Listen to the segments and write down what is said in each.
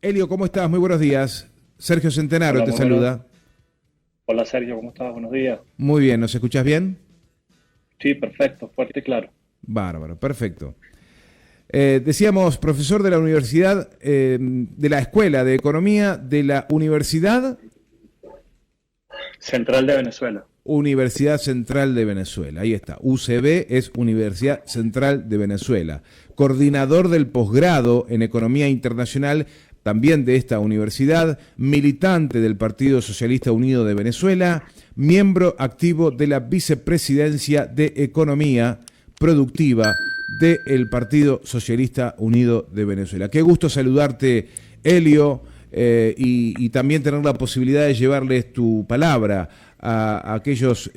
Elio, ¿cómo estás? Muy buenos días. Sergio Centenaro Hola, te muy buenos. saluda. Hola Sergio, ¿cómo estás? Buenos días. Muy bien, ¿nos escuchás bien? Sí, perfecto, fuerte y claro. Bárbaro, perfecto. Decíamos, profesor de la universidad, de la Escuela de Economía de la Central de Venezuela. Universidad Central de Venezuela. Ahí está. UCB es Universidad Central de Venezuela. Coordinador del posgrado en Economía Internacional, también de esta universidad, militante del Partido Socialista Unido de Venezuela, miembro activo de la Vicepresidencia de Economía Productiva del Partido Socialista Unido de Venezuela. Qué gusto saludarte, Elio, y también tener la posibilidad de llevarles tu palabra a aquellos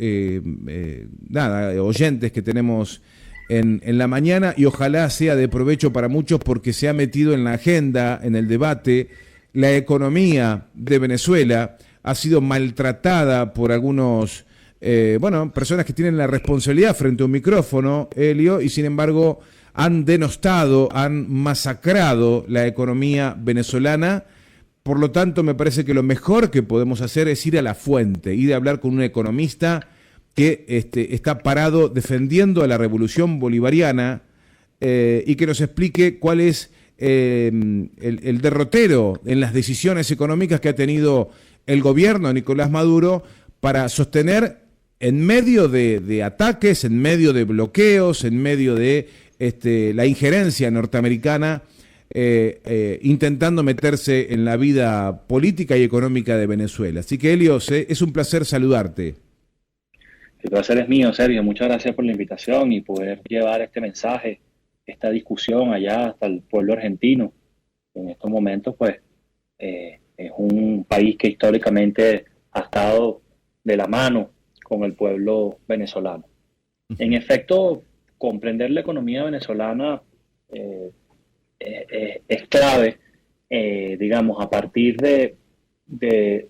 oyentes que tenemos en la mañana, y ojalá sea de provecho para muchos, porque se ha metido en la agenda, en el debate. La economía de Venezuela ha sido maltratada por algunos, personas que tienen la responsabilidad frente a un micrófono, Elio, y sin embargo han denostado, han masacrado la economía venezolana. Por lo tanto, me parece que lo mejor que podemos hacer es ir a la fuente, ir a hablar con un economista que está parado defendiendo a la revolución bolivariana, y que nos explique cuál es el derrotero en las decisiones económicas que ha tenido el gobierno de Nicolás Maduro para sostener, en medio de ataques, en medio de bloqueos, en medio de la injerencia norteamericana, intentando meterse en la vida política y económica de Venezuela. Así que, Helios, es un placer saludarte. El placer es mío, Sergio. Muchas gracias por la invitación y poder llevar este mensaje, esta discusión allá hasta el pueblo argentino. En estos momentos, pues, es un país que históricamente ha estado de la mano con el pueblo venezolano. En efecto, comprender la economía venezolana es clave, digamos, a partir de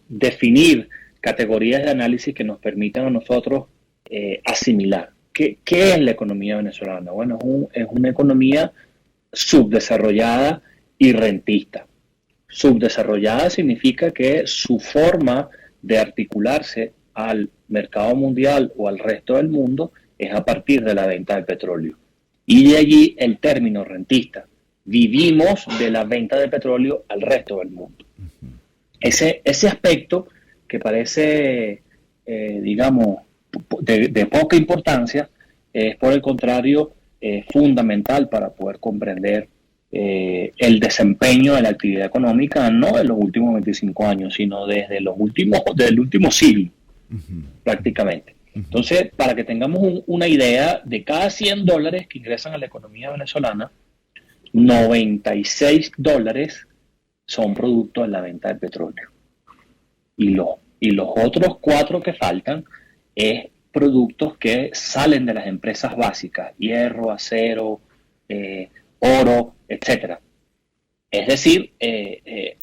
definir categorías de análisis que nos permitan a nosotros asimilar. ¿Qué es la economía venezolana? Bueno, es una economía subdesarrollada y rentista. Subdesarrollada significa que su forma de articularse al mercado mundial o al resto del mundo es a partir de la venta de petróleo. Y de allí el término rentista. Vivimos de la venta de petróleo al resto del mundo. Ese aspecto que parece, digamos, de poca importancia, es por el contrario fundamental para poder comprender el desempeño de la actividad económica, no de los últimos 25 años, sino desde del último siglo, prácticamente. Entonces, para que tengamos una idea, de cada $100 que ingresan a la economía venezolana, $96 son producto de la venta de petróleo. Y los otros 4 que faltan es productos que salen de las empresas básicas: hierro, acero, oro, etcétera. Es decir,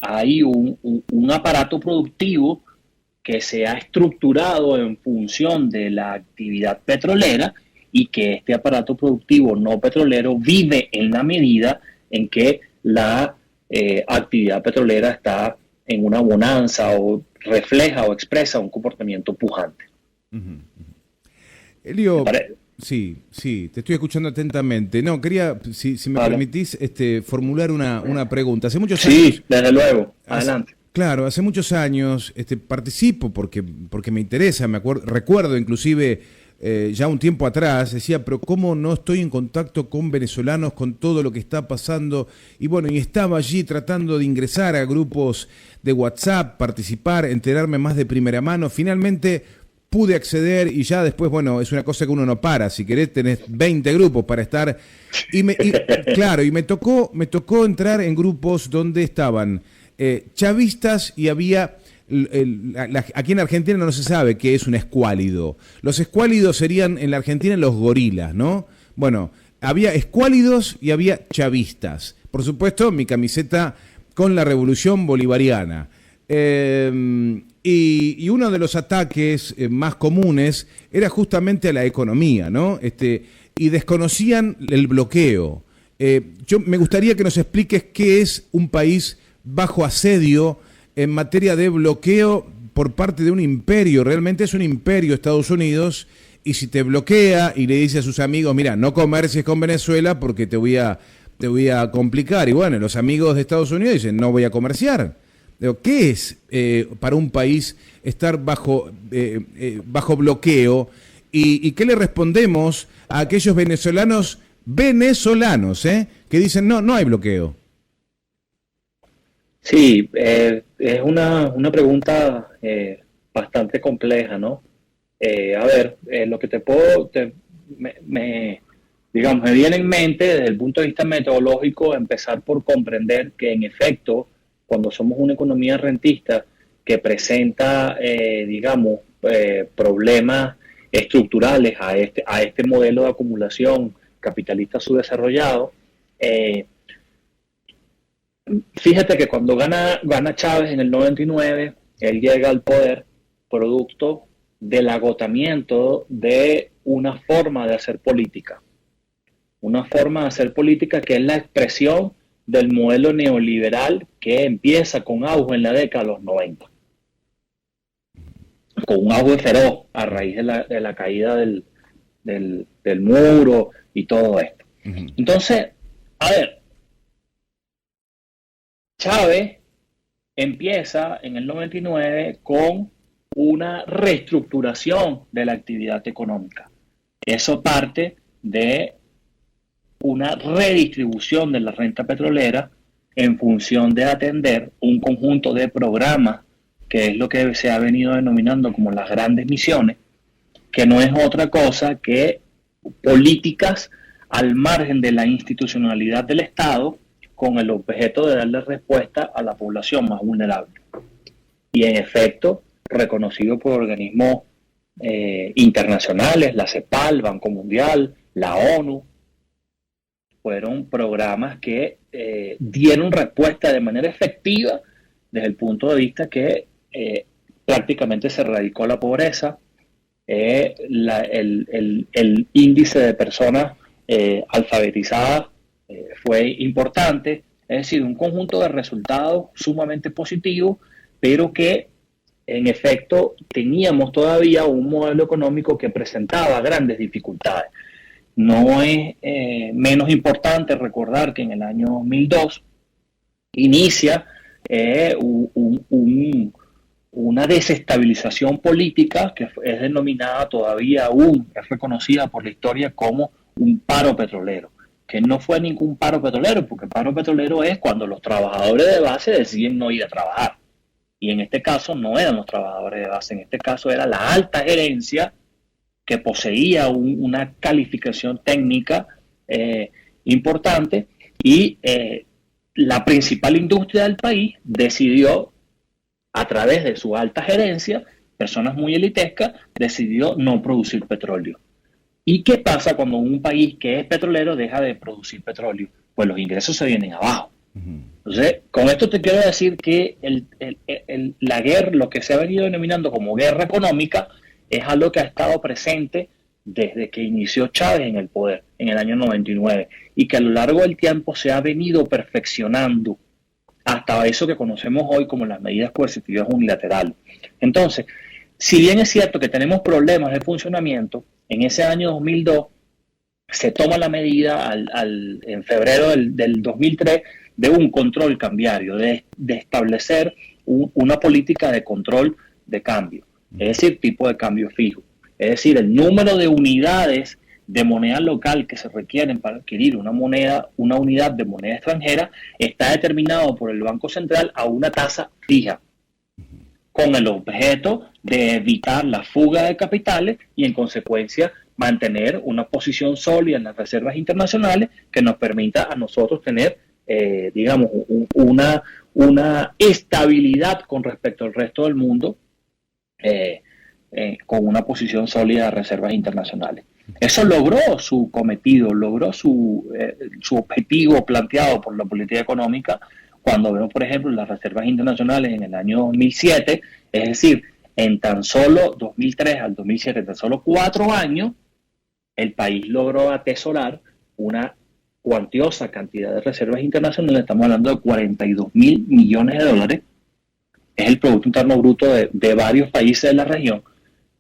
hay un aparato productivo que se ha estructurado en función de la actividad petrolera, y que este aparato productivo no petrolero vive en la medida en que la actividad petrolera está en una bonanza o refleja o expresa un comportamiento pujante. Elio, sí, te estoy escuchando atentamente. No, quería, si me permitís, formular una pregunta. Hace muchos años... Sí, desde luego, adelante. Claro, hace muchos años participo porque me interesa, recuerdo inclusive ya un tiempo atrás, decía, pero ¿cómo no estoy en contacto con venezolanos con todo lo que está pasando? Y bueno, y estaba allí tratando de ingresar a grupos de WhatsApp, participar, enterarme más de primera mano. Finalmente pude acceder, y ya después, bueno, es una cosa que uno no para. Si querés tenés 20 grupos para estar. Claro, y me tocó entrar en grupos donde estaban chavistas, y había... Aquí en Argentina no se sabe qué es un escuálido. Los escuálidos serían en la Argentina los gorilas, ¿no? Bueno, había escuálidos y había chavistas. Por supuesto, mi camiseta con la revolución bolivariana. Y uno de los ataques más comunes era justamente a la economía, ¿no? Y desconocían el bloqueo. Me gustaría que nos expliques qué es un país bajo asedio en materia de bloqueo por parte de un imperio. Realmente es un imperio Estados Unidos, y si te bloquea y le dice a sus amigos, mira, no comercies con Venezuela porque te voy a complicar. Y bueno, los amigos de Estados Unidos dicen, no voy a comerciar. ¿Qué es para un país estar bajo bloqueo? ¿Y qué le respondemos a aquellos venezolanos que dicen, no hay bloqueo? Sí, es una pregunta bastante compleja, ¿no? Lo que digamos, me viene en mente desde el punto de vista metodológico empezar por comprender que en efecto, cuando somos una economía rentista que presenta, problemas estructurales a este modelo de acumulación capitalista subdesarrollado, fíjate que cuando gana Chávez en el 99, él llega al poder producto del agotamiento de una forma de hacer política. Una forma de hacer política que es la expresión del modelo neoliberal que empieza con auge en la década de los 90. Con un auge feroz a raíz de la caída del muro y todo esto. Entonces, Chávez empieza en el 99 con una reestructuración de la actividad económica. Eso parte de una redistribución de la renta petrolera en función de atender un conjunto de programas, que es lo que se ha venido denominando como las grandes misiones, que no es otra cosa que políticas al margen de la institucionalidad del Estado, con el objeto de darle respuesta a la población más vulnerable. Y en efecto, reconocido por organismos internacionales, la CEPAL, Banco Mundial, la ONU, fueron programas que dieron respuesta de manera efectiva desde el punto de vista que prácticamente se erradicó la pobreza, el índice de personas alfabetizadas fue importante, es decir, un conjunto de resultados sumamente positivos, pero que en efecto teníamos todavía un modelo económico que presentaba grandes dificultades. No es menos importante recordar que en el año 2002 inicia una desestabilización política que es denominada todavía aún, es reconocida por la historia como un paro petrolero, que no fue ningún paro petrolero, porque el paro petrolero es cuando los trabajadores de base deciden no ir a trabajar. Y en este caso no eran los trabajadores de base, en este caso era la alta gerencia que poseía una calificación técnica importante, y la principal industria del país decidió, a través de su alta gerencia, personas muy elitescas, decidió no producir petróleo. ¿Y qué pasa cuando un país que es petrolero deja de producir petróleo? Pues los ingresos se vienen abajo. Entonces, con esto te quiero decir que la guerra, lo que se ha venido denominando como guerra económica, es algo que ha estado presente desde que inició Chávez en el poder, en el año 99, y que a lo largo del tiempo se ha venido perfeccionando hasta eso que conocemos hoy como las medidas coercitivas unilaterales. Entonces, si bien es cierto que tenemos problemas de funcionamiento, en ese año 2002 se toma la medida en febrero del 2003 de un control cambiario, de establecer una política de control de cambio, es decir, tipo de cambio fijo. Es decir, el número de unidades de moneda local que se requieren para adquirir una unidad de moneda extranjera está determinado por el Banco Central a una tasa fija, con el objeto de evitar la fuga de capitales y, en consecuencia, mantener una posición sólida en las reservas internacionales que nos permita a nosotros tener, una estabilidad con respecto al resto del mundo, con una posición sólida de reservas internacionales. Eso logró su cometido, logró su objetivo planteado por la política económica cuando vemos, por ejemplo, las reservas internacionales en el año 2007, es decir, en tan solo 2003 al 2007, en tan solo 4 años, el país logró atesorar una cuantiosa cantidad de reservas internacionales, estamos hablando de 42.000 millones de dólares, es el Producto Interno Bruto de varios países de la región,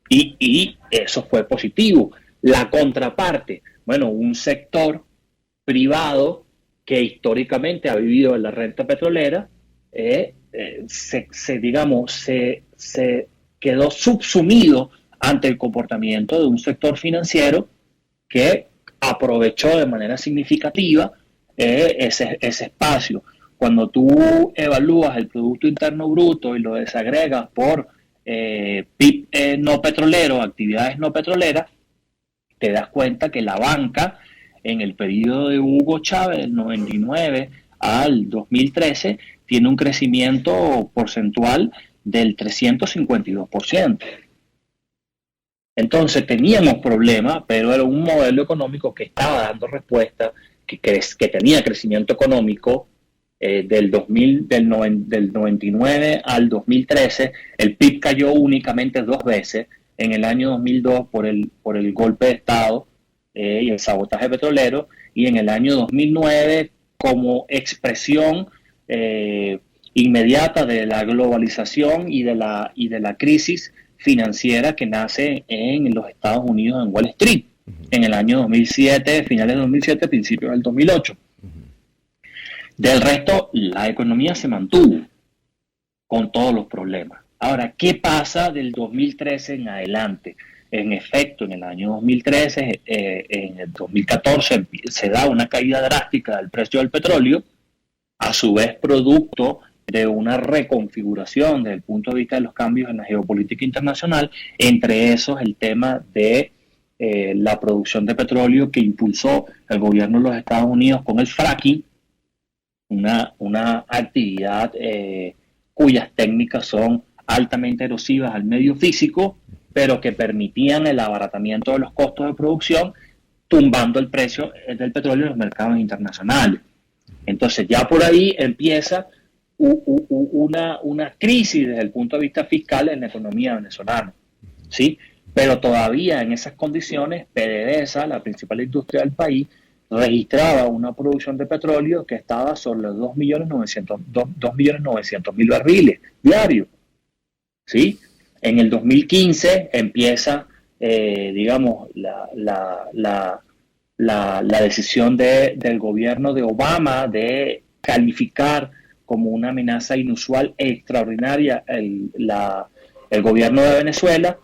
y eso fue positivo. La contraparte, bueno, un sector privado que históricamente ha vivido en la renta petrolera, se quedó subsumido ante el comportamiento de un sector financiero que aprovechó de manera significativa ese espacio. Cuando tú evalúas el Producto Interno Bruto y lo desagregas por PIB no petrolero, actividades no petroleras, te das cuenta que la banca en el periodo de Hugo Chávez, del 99 al 2013, tiene un crecimiento porcentual del 352%. Entonces teníamos problemas, pero era un modelo económico que estaba dando respuesta, que tenía crecimiento económico del 99 al 2013. El PIB cayó únicamente 2 veces, en el año 2002 por el golpe de Estado y el sabotaje petrolero, y en el año 2009 como expresión inmediata de la globalización y de la crisis financiera que nace en los Estados Unidos, en Wall Street, en el año 2007, finales de 2007, principios del 2008. Del resto, la economía se mantuvo con todos los problemas. Ahora, ¿qué pasa del 2013 en adelante? En efecto, en el año 2013, en el 2014, se da una caída drástica del precio del petróleo, a su vez producto de una reconfiguración desde el punto de vista de los cambios en la geopolítica internacional, entre esos el tema de la producción de petróleo que impulsó el gobierno de los Estados Unidos con el fracking, una actividad cuyas técnicas son altamente erosivas al medio físico, pero que permitían el abaratamiento de los costos de producción, tumbando el precio del petróleo en los mercados internacionales. Entonces ya por ahí empieza una crisis desde el punto de vista fiscal en la economía venezolana, ¿sí? Pero todavía en esas condiciones, PDVSA, la principal industria del país, registraba una producción de petróleo que estaba sobre los 2.900.000 barriles diarios, ¿sí? En el 2015 empieza, la decisión del gobierno de Obama de calificar como una amenaza inusual e extraordinaria el gobierno de Venezuela,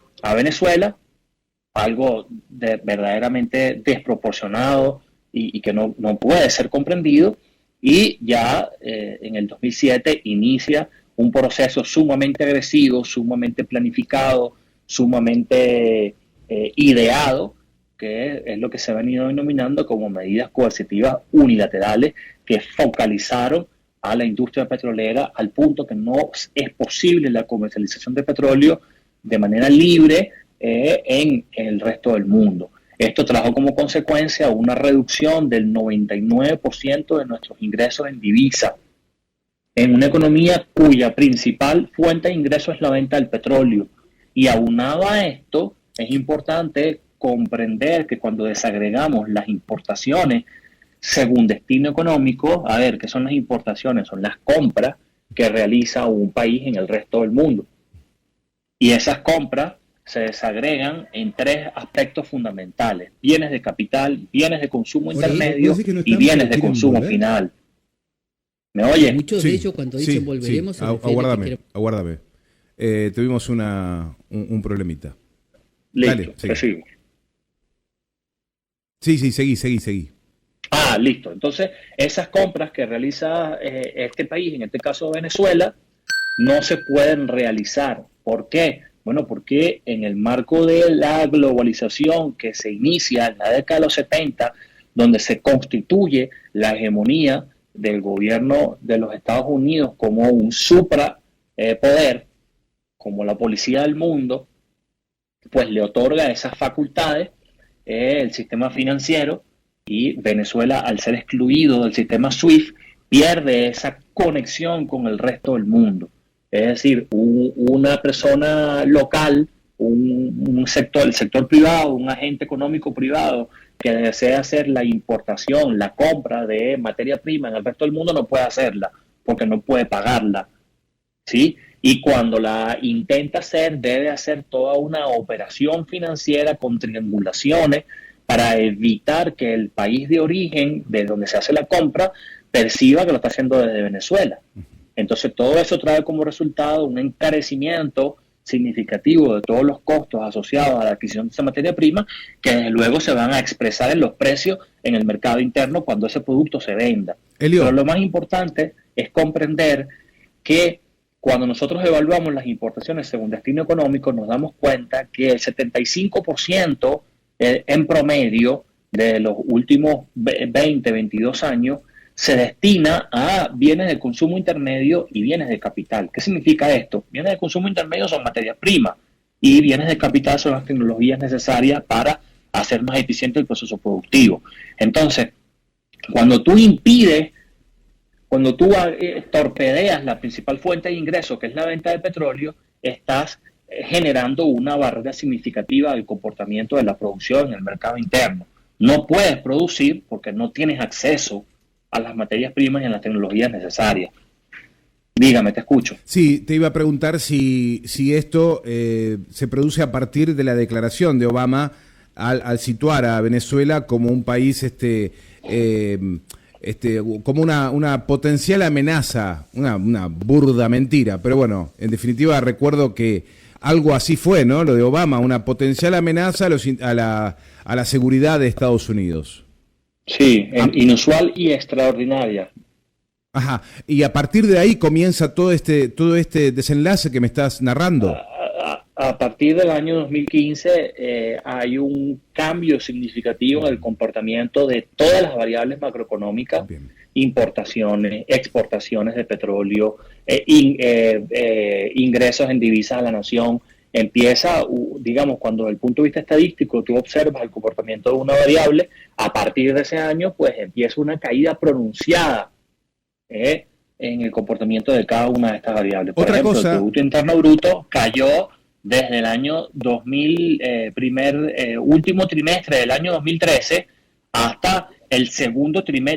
algo verdaderamente desproporcionado y que no puede ser comprendido, y ya en el 2007 inicia un proceso sumamente agresivo, sumamente planificado, sumamente ideado, que es lo que se ha venido denominando como medidas coercitivas unilaterales que focalizaron a la industria petrolera al punto que no es posible la comercialización de petróleo de manera libre en el resto del mundo. Esto trajo como consecuencia una reducción del 99% de nuestros ingresos en divisa, en una economía cuya principal fuente de ingresos es la venta del petróleo. Y aunado a esto, es importante comprender que cuando desagregamos las importaciones según destino económico, a ver, ¿qué son las importaciones? Son las compras que realiza un país en el resto del mundo. Y esas compras se desagregan en 3 aspectos fundamentales: bienes de capital, bienes de consumo intermedio y bienes de consumo final. ¿Me oye? Muchos de ellos cuando dicen volveremos... Aguárdame. Tuvimos un problemita. Listo, te sigo. Sí, seguí. Listo. Entonces, esas compras que realiza este país, en este caso Venezuela, no se pueden realizar. ¿Por qué? Bueno, porque en el marco de la globalización que se inicia en la década de los 70, donde se constituye la hegemonía del gobierno de los Estados Unidos como un suprapoder, como la policía del mundo, pues le otorga esas facultades el sistema financiero, y Venezuela, al ser excluido del sistema SWIFT, pierde esa conexión con el resto del mundo. Es decir, una persona local un sector, el sector privado, un agente económico privado que desea hacer la importación, la compra de materia prima en el resto del mundo, no puede hacerla porque no puede pagarla, ¿sí? Y cuando la intenta hacer, debe hacer toda una operación financiera con triangulaciones para evitar que el país de origen, de donde se hace la compra, perciba que lo está haciendo desde Venezuela. Entonces todo eso trae como resultado un encarecimiento significativo de todos los costos asociados a la adquisición de esa materia prima, que desde luego se van a expresar en los precios en el mercado interno cuando ese producto se venda. Elio. Pero lo más importante es comprender que cuando nosotros evaluamos las importaciones según destino económico, nos damos cuenta que el 75% en promedio de los últimos 20, 22 años se destina a bienes de consumo intermedio y bienes de capital. ¿Qué significa esto? Bienes de consumo intermedio son materias primas y bienes de capital son las tecnologías necesarias para hacer más eficiente el proceso productivo. Entonces, cuando tú torpedeas la principal fuente de ingreso, que es la venta de petróleo, estás generando una barrera significativa del comportamiento de la producción en el mercado interno. No puedes producir porque no tienes acceso a las materias primas y a las tecnologías necesarias. Dígame, te escucho. Sí, te iba a preguntar si esto se produce a partir de la declaración de Obama al situar a Venezuela como un país como una potencial amenaza, una burda mentira, pero bueno, en definitiva recuerdo que algo así fue, ¿no? Lo de Obama, una potencial amenaza a la seguridad de Estados Unidos. Sí, inusual y extraordinaria. Ajá, y a partir de ahí comienza todo este desenlace que me estás narrando. A partir del año 2015 hay un cambio significativo en el comportamiento de todas las variables macroeconómicas, bien. Importaciones, exportaciones de petróleo, ingresos en divisas a la nación. Empieza, digamos, cuando desde el punto de vista estadístico tú observas el comportamiento de una variable, a partir de ese año pues empieza una caída pronunciada en el comportamiento de cada una de estas variables. Por ejemplo, el Producto Interno Bruto cayó desde el año 2000, último trimestre del año 2013 hasta el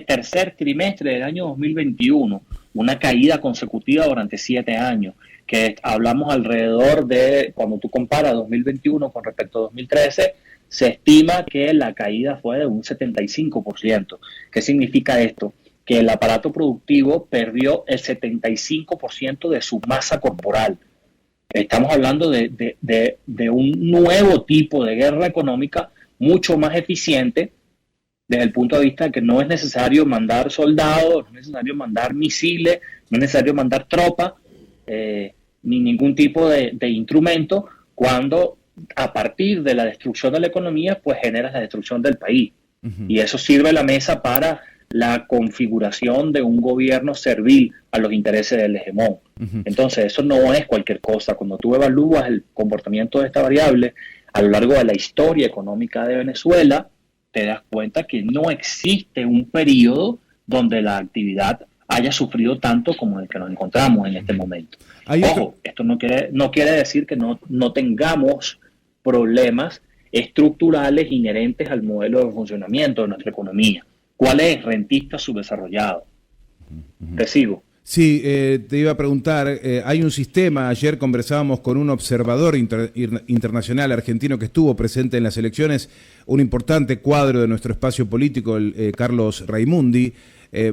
tercer trimestre del año 2021, una caída consecutiva durante 7 años, que hablamos alrededor de, cuando tú comparas 2021 con respecto a 2013, se estima que la caída fue de un 75%. ¿Qué significa esto? Que el aparato productivo perdió el 75% de su masa corporal. Estamos hablando de un nuevo tipo de guerra económica mucho más eficiente desde el punto de vista de que no es necesario mandar soldados, no es necesario mandar misiles, no es necesario mandar tropas, ni ningún tipo de instrumento, cuando a partir de la destrucción de la economía, pues generas la destrucción del país. Uh-huh. Y eso sirve la mesa para la configuración de un gobierno servil a los intereses del hegemón. Uh-huh. Entonces, eso no es cualquier cosa. Cuando tú evalúas el comportamiento de esta variable a lo largo de la historia económica de Venezuela, te das cuenta que no existe un periodo donde la actividad haya sufrido tanto como el que nos encontramos en este momento. Ojo, esto no quiere decir que no tengamos problemas estructurales inherentes al modelo de funcionamiento de nuestra economía. ¿Cuál es? Rentista subdesarrollado. Te sigo. Sí, te iba a preguntar, hay un sistema, ayer conversábamos con un observador internacional argentino que estuvo presente en las elecciones, un importante cuadro de nuestro espacio político, Carlos Raimundi,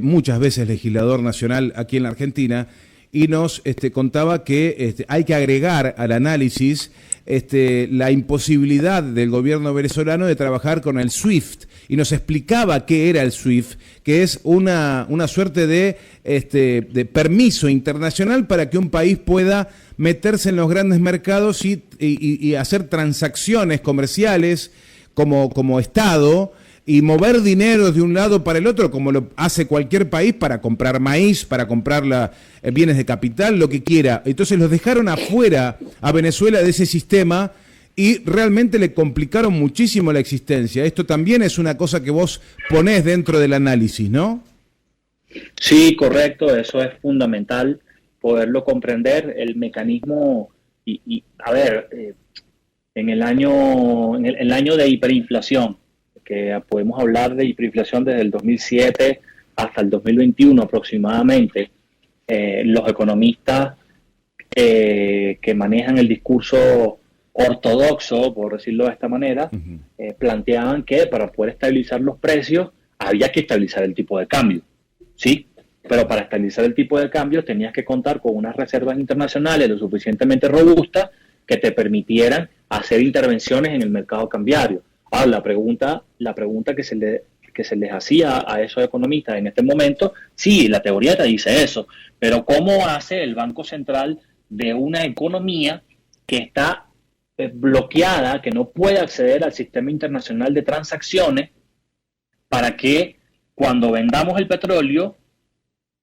muchas veces legislador nacional aquí en la Argentina, y nos contaba que hay que agregar al análisis la imposibilidad del gobierno venezolano de trabajar con el SWIFT, y nos explicaba qué era el SWIFT, que es una suerte de permiso internacional para que un país pueda meterse en los grandes mercados y hacer transacciones comerciales como Estado, y mover dinero de un lado para el otro, como lo hace cualquier país, para comprar maíz, para comprar bienes de capital, lo que quiera. Entonces los dejaron afuera a Venezuela de ese sistema y realmente le complicaron muchísimo la existencia. Esto también es una cosa que vos ponés dentro del análisis, ¿no? Sí, correcto, eso es fundamental, poderlo comprender, el mecanismo, a ver, en el año de hiperinflación, que podemos hablar de hiperinflación desde el 2007 hasta el 2021 aproximadamente, los economistas que manejan el discurso ortodoxo, por decirlo de esta manera, planteaban que para poder estabilizar los precios había que estabilizar el tipo de cambio, ¿sí? Pero para estabilizar el tipo de cambio tenías que contar con unas reservas internacionales lo suficientemente robustas que te permitieran hacer intervenciones en el mercado cambiario. Ahora, la pregunta que se les hacía a esos economistas en este momento, sí, la teoría te dice eso, pero ¿cómo hace el Banco Central de una economía que está bloqueada, que no puede acceder al sistema internacional de transacciones, para que cuando vendamos el petróleo,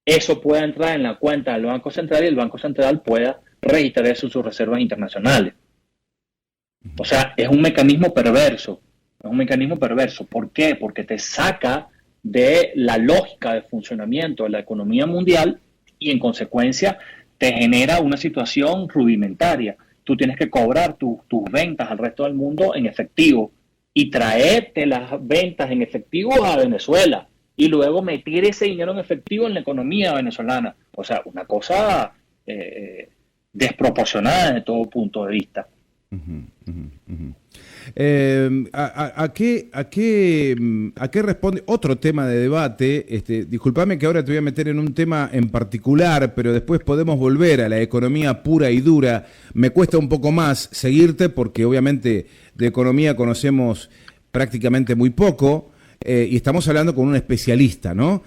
eso pueda entrar en la cuenta del Banco Central y el Banco Central pueda registrar eso en sus reservas internacionales? O sea, es un mecanismo perverso. Es un mecanismo perverso. ¿Por qué? Porque te saca de la lógica de funcionamiento de la economía mundial y en consecuencia te genera una situación rudimentaria. Tú tienes que cobrar tus ventas al resto del mundo en efectivo y traerte las ventas en efectivo a Venezuela y luego meter ese dinero en efectivo en la economía venezolana. O sea, una cosa desproporcionada desde todo punto de vista. ¿A qué responde otro tema de debate? Discúlpame que ahora te voy a meter en un tema en particular, pero después podemos volver a la economía pura y dura. Me cuesta un poco más seguirte porque obviamente de economía conocemos prácticamente muy poco y estamos hablando con un especialista, ¿no?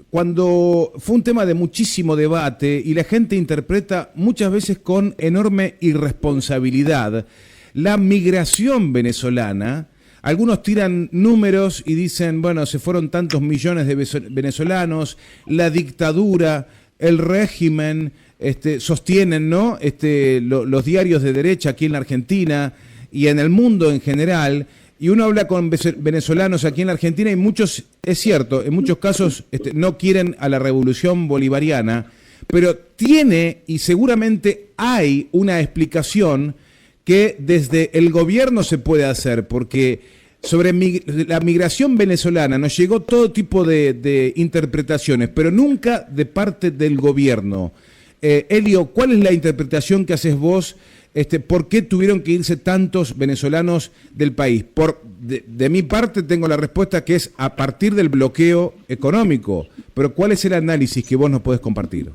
Cuando fue un tema de muchísimo debate y la gente interpreta muchas veces con enorme irresponsabilidad la migración venezolana, algunos tiran números y dicen, bueno, se fueron tantos millones de venezolanos, la dictadura, el régimen, sostienen, ¿no? Los diarios de derecha aquí en la Argentina y en el mundo en general. Y uno habla con venezolanos aquí en la Argentina y muchos, es cierto, en muchos casos no quieren a la revolución bolivariana, pero tiene y seguramente hay una explicación que desde el gobierno se puede hacer, porque sobre la migración venezolana nos llegó todo tipo de interpretaciones, pero nunca de parte del gobierno. Elio, ¿cuál es la interpretación que haces vos? ¿Por qué tuvieron que irse tantos venezolanos del país? De mi parte tengo la respuesta que es a partir del bloqueo económico, pero ¿cuál es el análisis que vos nos podés compartir?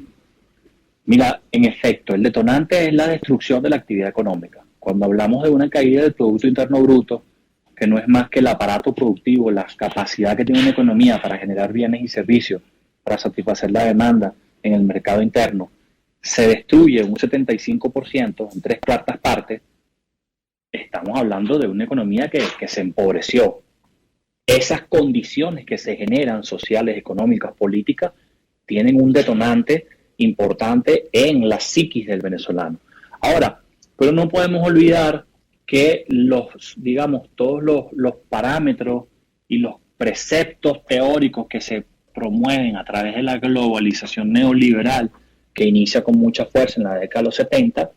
Mira, en efecto, el detonante es la destrucción de la actividad económica. Cuando hablamos de una caída del Producto Interno Bruto, que no es más que el aparato productivo, la capacidad que tiene una economía para generar bienes y servicios, para satisfacer la demanda en el mercado interno, se destruye un 75%, en 3/4 partes, estamos hablando de una economía que se empobreció. Esas condiciones que se generan, sociales, económicas, políticas, tienen un detonante importante en la psiquis del venezolano. Ahora, pero no podemos olvidar que todos los parámetros y los preceptos teóricos que se promueven a través de la globalización neoliberal, que inicia con mucha fuerza en la década de los 70,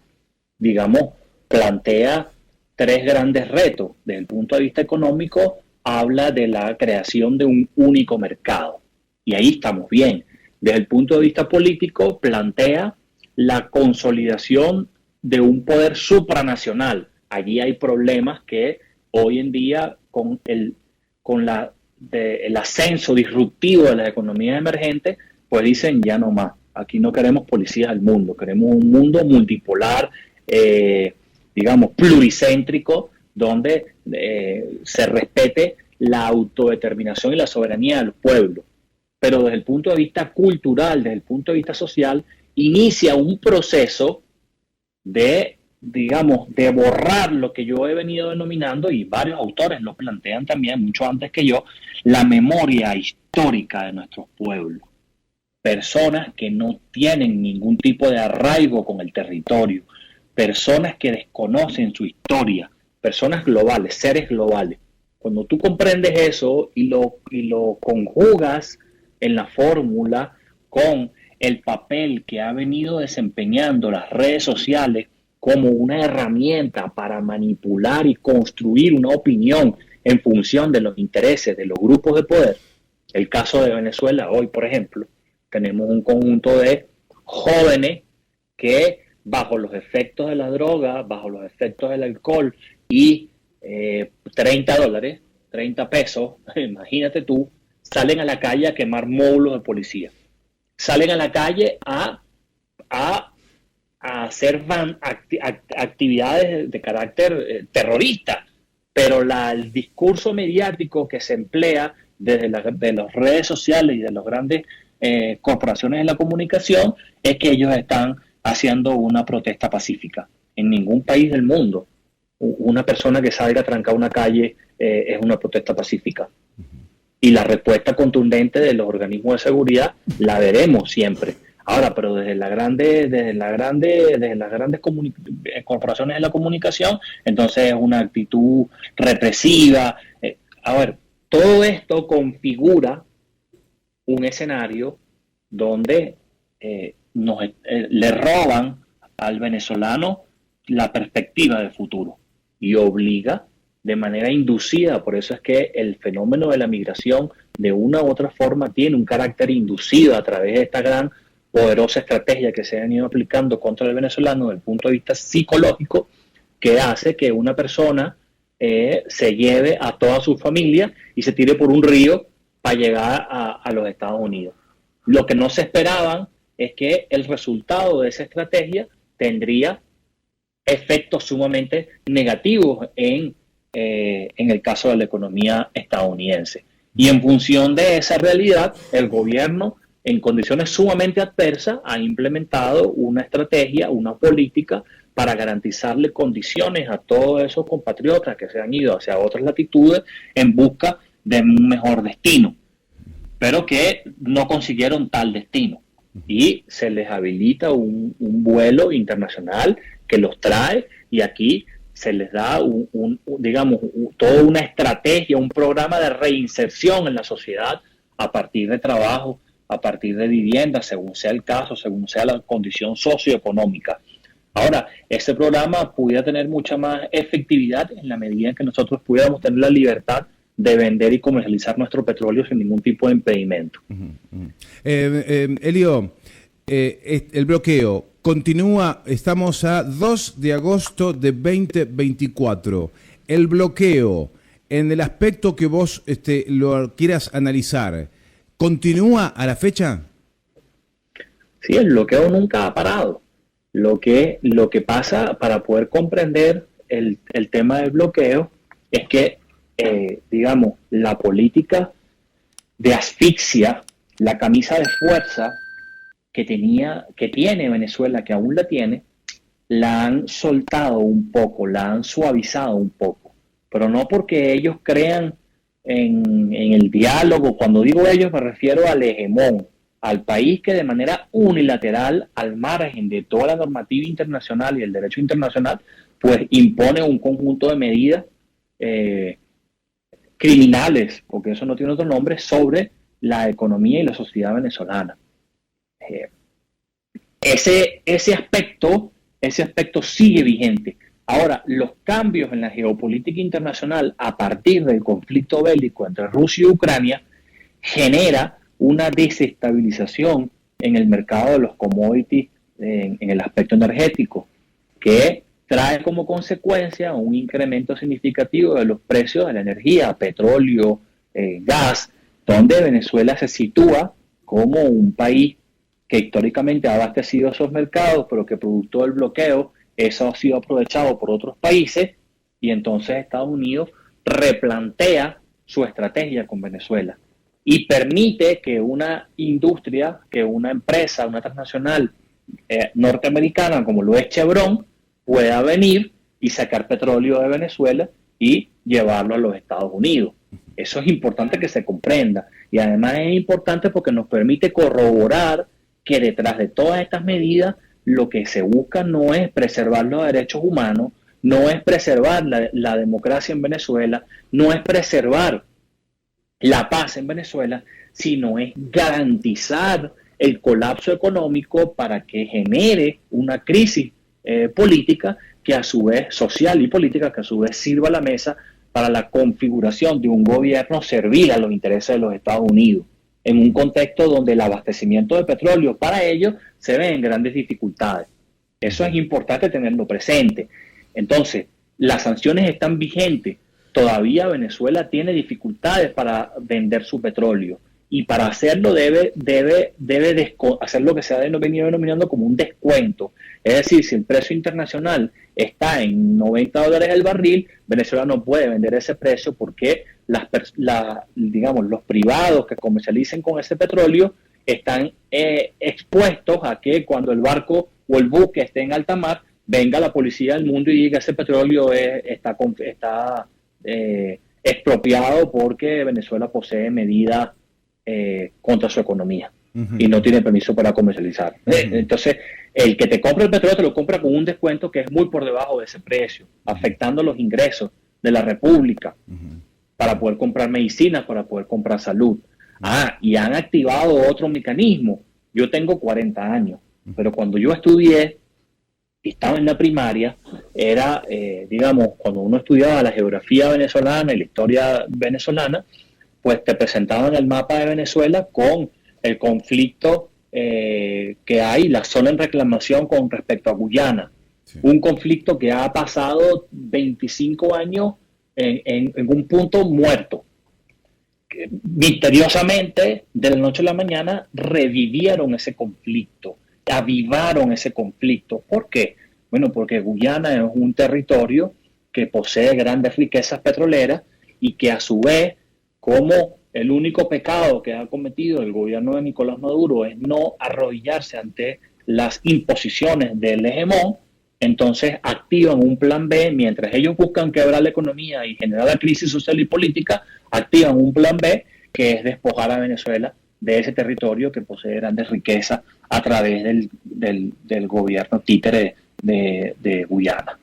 plantea 3 grandes retos. Desde el punto de vista económico, habla de la creación de un único mercado. Y ahí estamos bien. Desde el punto de vista político, plantea la consolidación de un poder supranacional. Allí hay problemas que hoy en día, con el ascenso disruptivo de las economías emergentes, pues dicen ya no más. Aquí no queremos policías del mundo, queremos un mundo multipolar, pluricéntrico, donde se respete la autodeterminación y la soberanía del pueblo. Pero desde el punto de vista cultural, desde el punto de vista social, inicia un proceso de borrar lo que yo he venido denominando, y varios autores lo plantean también, mucho antes que yo, la memoria histórica de nuestros pueblos. Personas que no tienen ningún tipo de arraigo con el territorio, personas que desconocen su historia, personas globales, seres globales. Cuando tú comprendes eso y lo conjugas en la fórmula con el papel que ha venido desempeñando las redes sociales como una herramienta para manipular y construir una opinión en función de los intereses de los grupos de poder. El caso de Venezuela hoy, por ejemplo, tenemos un conjunto de jóvenes que bajo los efectos de la droga, bajo los efectos del alcohol y $30, 30 pesos, imagínate tú, salen a la calle a quemar módulos de policía. Salen a la calle a hacer actividades de carácter terrorista, pero el discurso mediático que se emplea desde de las redes sociales y de las grandes corporaciones de la comunicación es que ellos están haciendo una protesta pacífica. En ningún país del mundo una persona que salga a trancar una calle es una protesta pacífica. Y la respuesta contundente de los organismos de seguridad la veremos siempre. Ahora, pero desde las grandes corporaciones de la comunicación, entonces es una actitud represiva. A ver, todo esto configura un escenario donde le roban al venezolano la perspectiva de futuro y obliga de manera inducida. Por eso es que el fenómeno de la migración de una u otra forma tiene un carácter inducido a través de esta gran poderosa estrategia que se han ido aplicando contra el venezolano desde el punto de vista psicológico, que hace que una persona se lleve a toda su familia y se tire por un río para llegar a los Estados Unidos. Lo que no se esperaban es que el resultado de esa estrategia tendría efectos sumamente negativos en el caso de la economía estadounidense. Y en función de esa realidad, el gobierno, en condiciones sumamente adversas, ha implementado una estrategia, una política para garantizarle condiciones a todos esos compatriotas que se han ido hacia otras latitudes en busca de un mejor destino, pero que no consiguieron tal destino. Y se les habilita un vuelo internacional que los trae, y aquí se les da toda una estrategia, un programa de reinserción en la sociedad a partir de trabajo, a partir de vivienda, según sea el caso, según sea la condición socioeconómica. Ahora, ese programa pudiera tener mucha más efectividad en la medida en que nosotros pudiéramos tener la libertad de vender y comercializar nuestro petróleo sin ningún tipo de impedimento. Elio, el bloqueo continúa, estamos a 2 de agosto de 2024. El bloqueo, en el aspecto que vos lo quieras analizar, ¿continúa a la fecha? Sí, el bloqueo nunca ha parado. Lo que pasa, para poder comprender el tema del bloqueo, es que, la política de asfixia, la camisa de fuerza que tiene Venezuela, que aún la tiene, la han soltado un poco, la han suavizado un poco, pero no porque ellos crean en el diálogo. Cuando digo ellos me refiero al hegemón, al país que de manera unilateral, al margen de toda la normativa internacional y el derecho internacional, pues impone un conjunto de medidas criminales, porque eso no tiene otro nombre, sobre la economía y la sociedad venezolana. Ese aspecto sigue vigente. Ahora, los cambios en la geopolítica internacional a partir del conflicto bélico entre Rusia y Ucrania genera una desestabilización en el mercado de los commodities, en el aspecto energético, que trae como consecuencia un incremento significativo de los precios de la energía, petróleo, gas, donde Venezuela se sitúa como un país que históricamente ha abastecido esos mercados, pero que producto del bloqueo, eso ha sido aprovechado por otros países, y entonces Estados Unidos replantea su estrategia con Venezuela y permite que una industria, que una empresa, una transnacional norteamericana como lo es Chevron, pueda venir y sacar petróleo de Venezuela y llevarlo a los Estados Unidos. Eso es importante que se comprenda, y además es importante porque nos permite corroborar que detrás de todas estas medidas lo que se busca no es preservar los derechos humanos, no es preservar la democracia en Venezuela, no es preservar la paz en Venezuela, sino es garantizar el colapso económico para que genere una crisis política, que a su vez, social y política, que a su vez sirva a la mesa para la configuración de un gobierno servil a los intereses de los Estados Unidos, en un contexto donde el abastecimiento de petróleo para ellos se ve en grandes dificultades. Eso es importante tenerlo presente. Entonces, las sanciones están vigentes. Todavía Venezuela tiene dificultades para vender su petróleo, y para hacerlo debe hacer lo que se ha venido denominando como un descuento. Es decir, si el precio internacional está en $90 el barril, Venezuela no puede vender ese precio porque digamos, los privados que comercialicen con ese petróleo están expuestos a que cuando el barco o el buque esté en alta mar, venga la policía del mundo y diga que ese petróleo está expropiado porque Venezuela posee medidas contra su economía y no tiene permiso para comercializar. Entonces, el que te compra el petróleo te lo compra con un descuento que es muy por debajo de ese precio, afectando los ingresos de la República para poder comprar medicinas, para poder comprar salud. Y han activado otro mecanismo. Yo tengo 40 años, pero cuando yo estudié, estaba en la primaria, era, digamos, cuando uno estudiaba la geografía venezolana y la historia venezolana, pues te presentaban el mapa de Venezuela con el conflicto que hay, la zona en reclamación con respecto a Guyana. Sí. Un conflicto que ha pasado 25 años en un punto muerto. Que, misteriosamente, de la noche a la mañana, revivieron ese conflicto, avivaron ese conflicto. ¿Por qué? Bueno, porque Guyana es un territorio que posee grandes riquezas petroleras y que a su vez, como el único pecado que ha cometido el gobierno de Nicolás Maduro es no arrodillarse ante las imposiciones del hegemón, entonces activan un plan B. Mientras ellos buscan quebrar la economía y generar la crisis social y política, activan un plan B, que es despojar a Venezuela de ese territorio que posee grandes riquezas a través del gobierno títere de Guyana.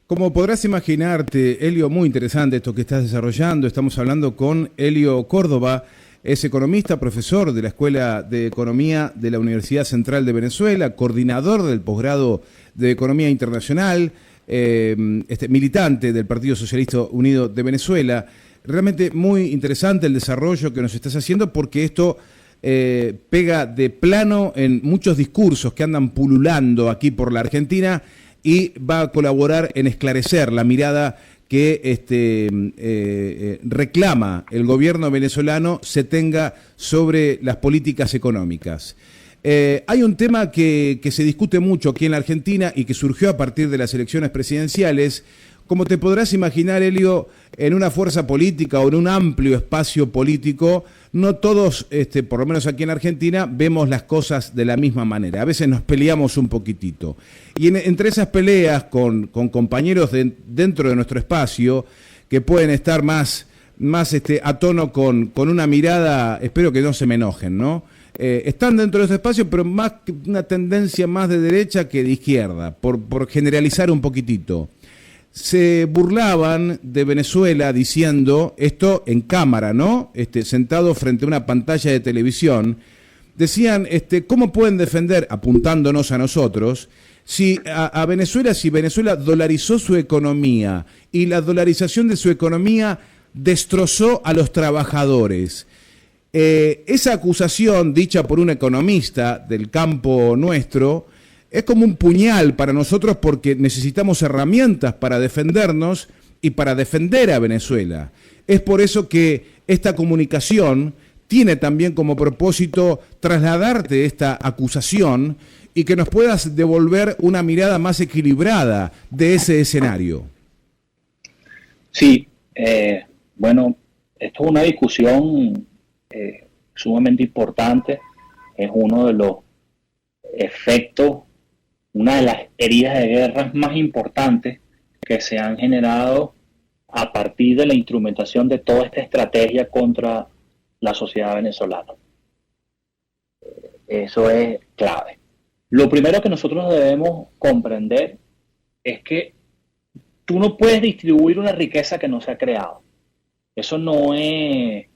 Como podrás imaginarte, Elio, muy interesante esto que estás desarrollando. Estamos hablando con Elio Córdoba, es economista, profesor de la Escuela de Economía de la Universidad Central de Venezuela, coordinador del posgrado de Economía Internacional, militante del Partido Socialista Unido de Venezuela. Realmente muy interesante el desarrollo que nos estás haciendo, porque esto pega de plano en muchos discursos que andan pululando aquí por la Argentina, y va a colaborar en esclarecer la mirada que reclama el gobierno venezolano se tenga sobre las políticas económicas. Hay un tema que se discute mucho aquí en la Argentina y que surgió a partir de las elecciones presidenciales. Como te podrás imaginar, Elio, en una fuerza política o en un amplio espacio político, no todos, por lo menos aquí en Argentina, vemos las cosas de la misma manera. A veces nos peleamos un poquitito. Y entre esas peleas con compañeros dentro de nuestro espacio, que pueden estar más a tono con una mirada, espero que no se me enojen, ¿no? Están dentro de ese espacio, pero más una tendencia más de derecha que de izquierda, por generalizar un poquitito. Se burlaban de Venezuela diciendo, esto en cámara, ¿no? Sentado frente a una pantalla de televisión, decían, ¿cómo pueden defender, apuntándonos a nosotros, si Venezuela dolarizó su economía y la dolarización de su economía destrozó a los trabajadores? Esa acusación dicha por un economista del campo nuestro es como un puñal para nosotros, porque necesitamos herramientas para defendernos y para defender a Venezuela. Es por eso que esta comunicación tiene también como propósito trasladarte esta acusación y que nos puedas devolver una mirada más equilibrada de ese escenario. Sí, bueno, esto es una discusión sumamente importante. Es uno de los efectos, una de las heridas de guerra más importantes que se han generado a partir de la instrumentación de toda esta estrategia contra la sociedad venezolana. Eso es clave. Lo primero que nosotros debemos comprender es que tú no puedes distribuir una riqueza que no se ha creado. Eso no es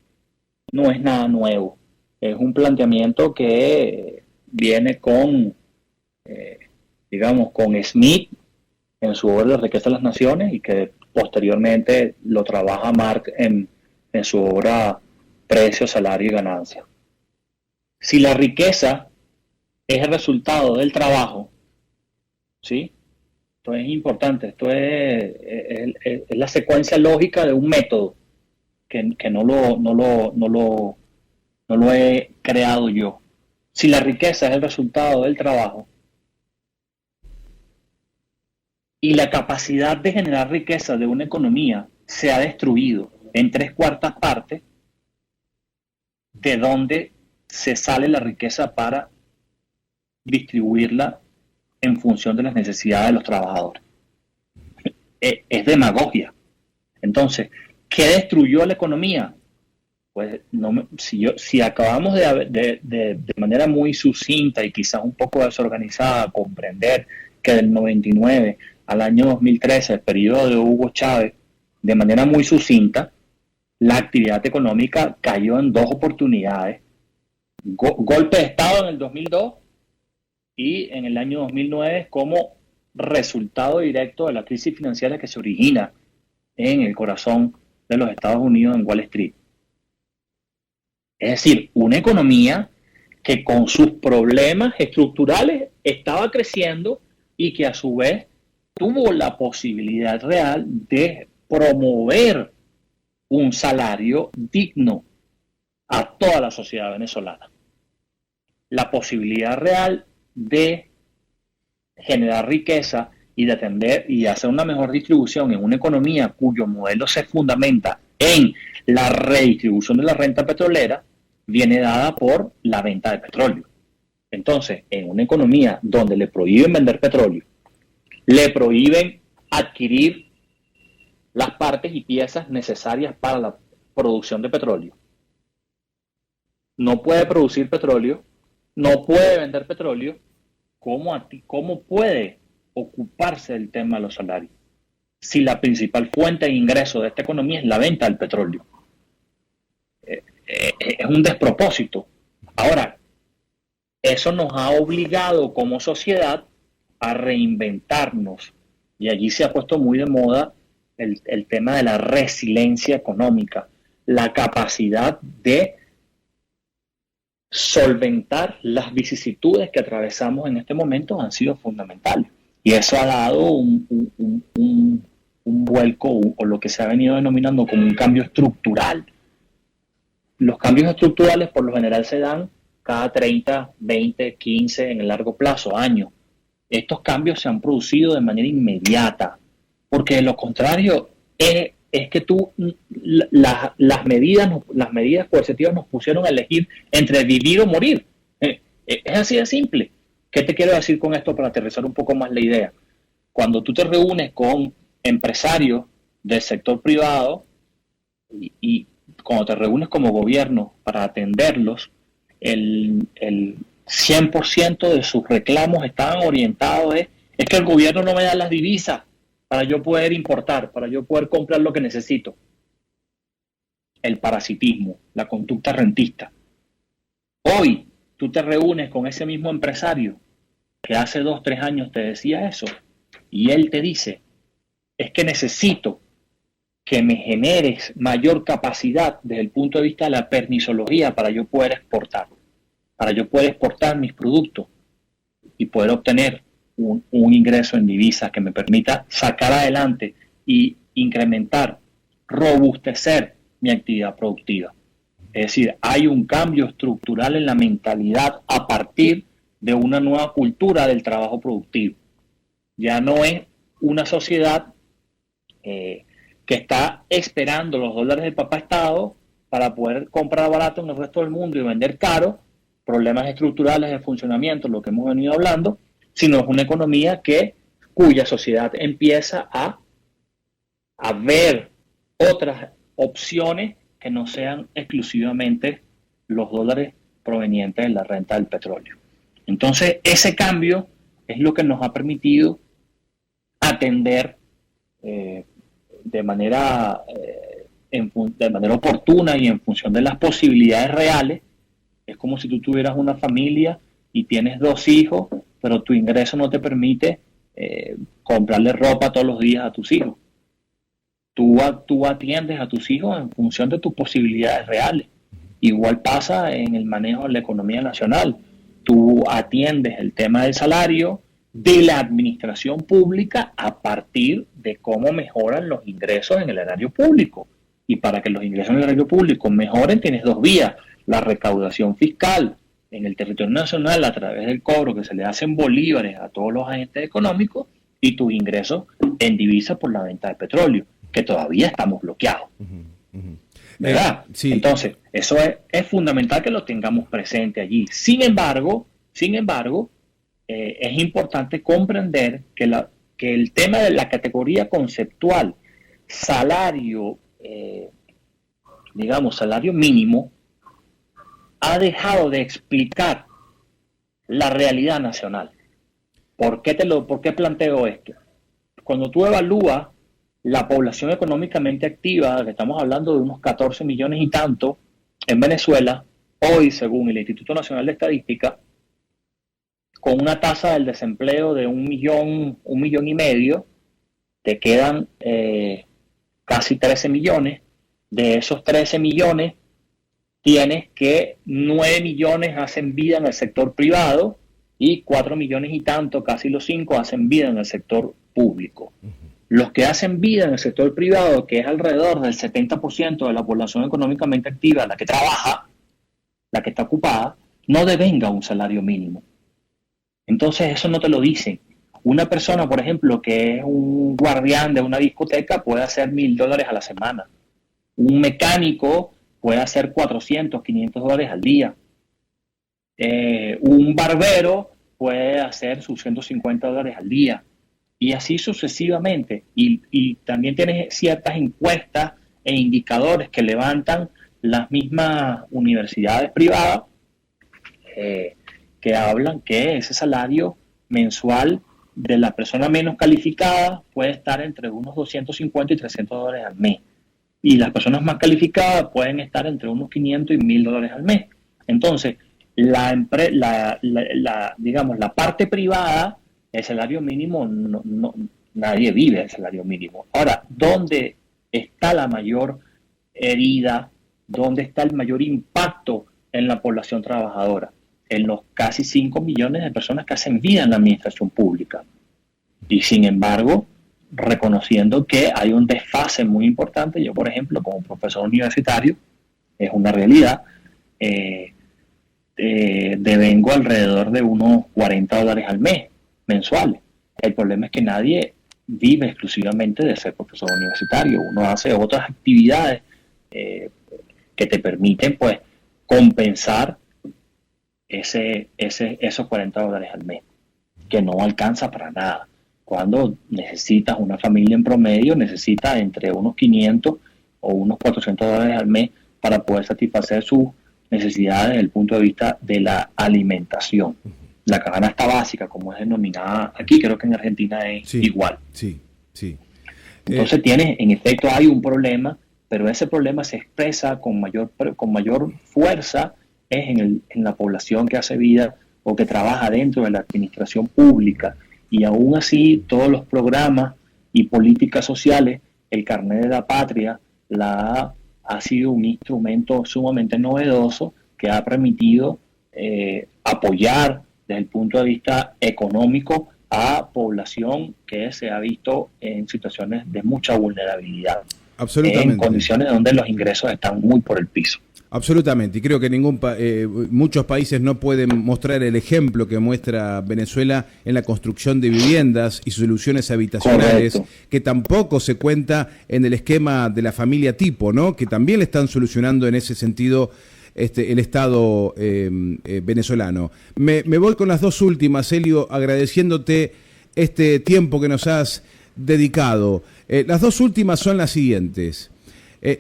nada nuevo. Es un planteamiento que viene con digamos, con Smith en su obra La riqueza de las naciones y que posteriormente lo trabaja Marx en su obra Precio, Salario y Ganancia. Si la riqueza es el resultado del trabajo, ¿sí? Esto es importante, esto es la secuencia lógica de un método que no lo he creado yo. Si la riqueza es el resultado del trabajo y la capacidad de generar riqueza de una economía se ha destruido en 3/4 partes, de dónde se sale la riqueza para distribuirla en función de las necesidades de los trabajadores. Es demagogia. Entonces, ¿qué destruyó la economía? Pues si acabamos de manera muy sucinta y quizás un poco desorganizada comprender que del 99 al año 2013, el periodo de Hugo Chávez, de manera muy sucinta, la actividad económica cayó en 2 oportunidades. Golpe de Estado en el 2002 y en el año 2009 como resultado directo de la crisis financiera que se origina en el corazón de los Estados Unidos, en Wall Street. Es decir, una economía que con sus problemas estructurales estaba creciendo y que a su vez tuvo la posibilidad real de promover un salario digno a toda la sociedad venezolana. La posibilidad real de generar riqueza y de atender y hacer una mejor distribución en una economía cuyo modelo se fundamenta en la redistribución de la renta petrolera, viene dada por la venta de petróleo. Entonces, en una economía donde le prohíben vender petróleo, le prohíben adquirir las partes y piezas necesarias para la producción de petróleo, no puede producir petróleo, no puede vender petróleo, ¿cómo puede ocuparse del tema de los salarios? Si la principal fuente de ingreso de esta economía es la venta del petróleo. Es un despropósito. Ahora, eso nos ha obligado como sociedad a reinventarnos. Y allí se ha puesto muy de moda el tema de la resiliencia económica, la capacidad de solventar las vicisitudes que atravesamos en este momento han sido fundamentales. Y eso ha dado un vuelco o lo que se ha venido denominando como un cambio estructural. Los cambios estructurales por lo general se dan cada 30, 20, 15, en el largo plazo, años. Estos cambios se han producido de manera inmediata, porque de lo contrario es que las medidas coercitivas nos pusieron a elegir entre vivir o morir. Es así de simple. ¿Qué te quiero decir con esto para aterrizar un poco más la idea? Cuando tú te reúnes con empresarios del sector privado y cuando te reúnes como gobierno para atenderlos, el 100% de sus reclamos estaban orientados es que el gobierno no me da las divisas para yo poder importar, para yo poder comprar lo que necesito. El parasitismo, la conducta rentista. Hoy tú te reúnes con ese mismo empresario que hace 2, 3 años te decía eso y él te dice, es que necesito que me generes mayor capacidad desde el punto de vista de la permisología para yo poder exportar mis productos y poder obtener un ingreso en divisas que me permita sacar adelante y incrementar, robustecer mi actividad productiva. Es decir, hay un cambio estructural en la mentalidad a partir de una nueva cultura del trabajo productivo. Ya no es una sociedad que está esperando los dólares del papá Estado para poder comprar barato en el resto del mundo y vender caro, problemas estructurales de funcionamiento, lo que hemos venido hablando, sino es una economía cuya sociedad empieza a ver otras opciones que no sean exclusivamente los dólares provenientes de la renta del petróleo. Entonces, ese cambio es lo que nos ha permitido atender de manera oportuna y en función de las posibilidades reales. Es como si tú tuvieras una familia y tienes 2 hijos, pero tu ingreso no te permite comprarle ropa todos los días a tus hijos. Tú atiendes a tus hijos en función de tus posibilidades reales. Igual pasa en el manejo de la economía nacional. Tú atiendes el tema del salario de la administración pública a partir de cómo mejoran los ingresos en el erario público. Y para que los ingresos en el erario público mejoren, tienes dos vías: la recaudación fiscal en el territorio nacional a través del cobro que se le hacen bolívares a todos los agentes económicos, y tus ingresos en divisa por la venta de petróleo, que todavía estamos bloqueados. ¿Verdad? Sí. Entonces, eso es fundamental que lo tengamos presente allí. Sin embargo, es importante comprender que el tema de la categoría conceptual salario, salario mínimo, ha dejado de explicar la realidad nacional. ¿Por qué planteo esto? Cuando tú evalúas la población económicamente activa, que estamos hablando de unos 14 millones y tanto en Venezuela, hoy, según el Instituto Nacional de Estadística, con una tasa del desempleo de 1,5 millones, te quedan casi 13 millones. De esos 13 millones, tienes que 9 millones hacen vida en el sector privado y 4 millones y tanto, casi los 5, hacen vida en el sector público. Los que hacen vida en el sector privado, que es alrededor del 70% de la población económicamente activa, la que trabaja, la que está ocupada, no devenga un salario mínimo. Entonces eso no te lo dicen. Una persona, por ejemplo, que es un guardián de una discoteca puede hacer $1,000 a la semana. Un mecánico puede hacer $400, $500 al día. Un barbero puede hacer sus $150 al día. Y así sucesivamente. Y también tienes ciertas encuestas e indicadores que levantan las mismas universidades privadas que hablan que ese salario mensual de la persona menos calificada puede estar entre unos $250 y $300 al mes. Y las personas más calificadas pueden estar entre unos $500 y $1,000 al mes. Entonces, la parte privada, el salario mínimo, nadie vive el salario mínimo. Ahora, ¿dónde está la mayor herida? ¿Dónde está el mayor impacto en la población trabajadora? En los casi 5 millones de personas que hacen vida en la administración pública. Y sin embargo, reconociendo que hay un desfase muy importante, yo, por ejemplo, como profesor universitario, es una realidad, devengo alrededor de unos $40 al mes, mensuales. El problema es que nadie vive exclusivamente de ser profesor universitario. Uno hace otras actividades que te permiten, pues, compensar esos $40 al mes, que no alcanza para nada. Cuando necesitas, una familia en promedio necesita entre unos 500 o unos $400 al mes para poder satisfacer sus necesidades desde el punto de vista de la alimentación. La canasta básica, como es denominada aquí, creo que en Argentina es igual. Sí. Entonces en efecto hay un problema, pero ese problema se expresa con mayor fuerza en la población que hace vida o que trabaja dentro de la administración pública. Y aún así, todos los programas y políticas sociales, el Carnet de la Patria ha sido un instrumento sumamente novedoso que ha permitido apoyar desde el punto de vista económico a población que se ha visto en situaciones de mucha vulnerabilidad. Absolutamente. En condiciones donde los ingresos están muy por el piso. Absolutamente, y creo que muchos países no pueden mostrar el ejemplo que muestra Venezuela en la construcción de viviendas y soluciones habitacionales. Correcto. Que tampoco se cuenta en el esquema de la familia tipo, ¿no? Que también le están solucionando en ese sentido el Estado venezolano. Me voy con las dos últimas, Elio, agradeciéndote este tiempo que nos has dedicado. Las dos últimas son las siguientes.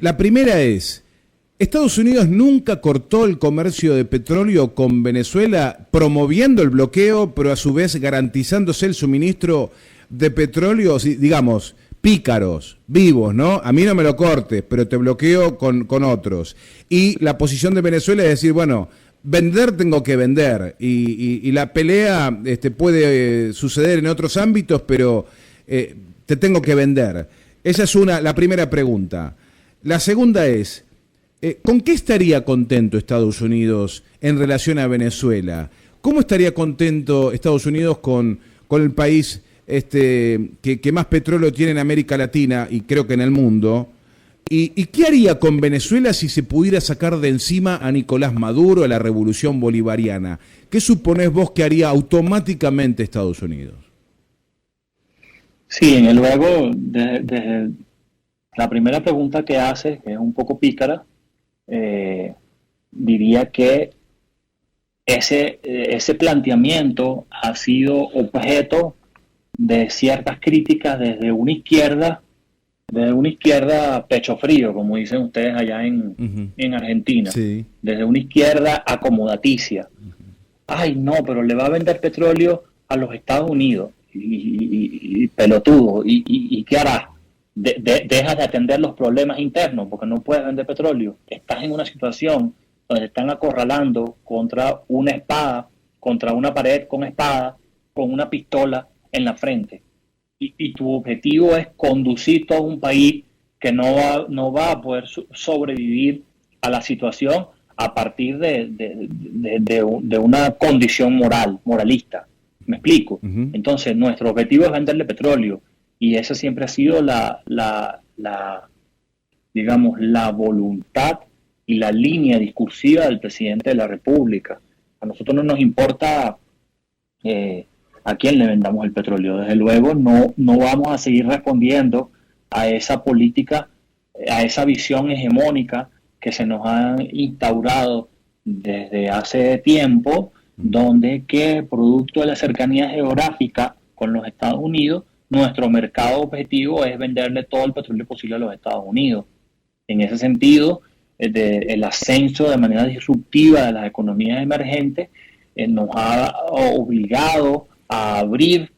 La primera es: Estados Unidos nunca cortó el comercio de petróleo con Venezuela, promoviendo el bloqueo, pero a su vez garantizándose el suministro de petróleo, digamos, pícaros, vivos, ¿no? A mí no me lo cortes, pero te bloqueo con otros. Y la posición de Venezuela es decir, bueno, vender tengo que vender y la pelea puede suceder en otros ámbitos, pero te tengo que vender. Esa es la primera pregunta. La segunda es, ¿con qué estaría contento Estados Unidos en relación a Venezuela? ¿Cómo estaría contento Estados Unidos con el país que más petróleo tiene en América Latina y creo que en el mundo? ¿Y qué haría con Venezuela si se pudiera sacar de encima a Nicolás Maduro, a la revolución bolivariana? ¿Qué suponés vos que haría automáticamente Estados Unidos? Sí, luego, desde la primera pregunta que haces, que es un poco pícara, diría que ese planteamiento ha sido objeto de ciertas críticas desde una izquierda pecho frío, como dicen ustedes allá en Argentina, sí. Desde una izquierda acomodaticia. Ay, no, pero le va a vender petróleo a los Estados Unidos, y pelotudo, ¿y qué harás? Dejas de atender los problemas internos, porque no puedes vender petróleo. Estás en una situación donde te están acorralando contra una espada, contra una pared con espada, con una pistola en la frente. Y tu objetivo es conducir todo un país que no va a poder sobrevivir a la situación a partir de una condición moralista. ¿Me explico? Uh-huh. Entonces, nuestro objetivo es venderle petróleo, y esa siempre ha sido digamos, la voluntad y la línea discursiva del presidente de la República. A nosotros no nos importa a quién le vendamos el petróleo. Desde luego no vamos a seguir respondiendo a esa política, a esa visión hegemónica que se nos ha instaurado desde hace tiempo, donde que producto de la cercanía geográfica con los Estados Unidos, nuestro mercado objetivo es venderle todo el petróleo posible a los Estados Unidos. En ese sentido, el ascenso de manera disruptiva de las economías emergentes nos ha obligado a abrir,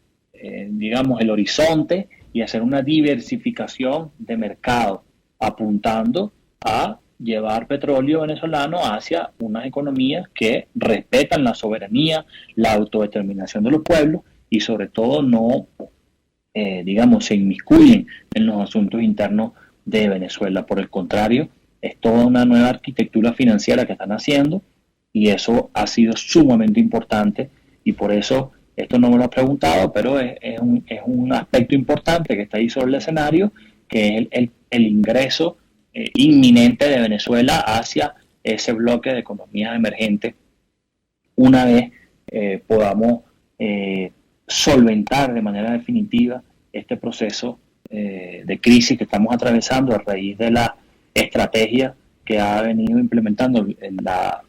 digamos, el horizonte y hacer una diversificación de mercado, apuntando a llevar petróleo venezolano hacia unas economías que respetan la soberanía, la autodeterminación de los pueblos y sobre todo no, digamos, se inmiscuyen en los asuntos internos de Venezuela. Por el contrario, es toda una nueva arquitectura financiera que están haciendo, y eso ha sido sumamente importante, y por eso, esto no me lo has preguntado, pero es un aspecto importante que está ahí sobre el escenario, que es el ingreso inminente de Venezuela hacia ese bloque de economías emergentes una vez podamos solventar de manera definitiva este proceso de crisis que estamos atravesando a raíz de la estrategia que ha venido implementando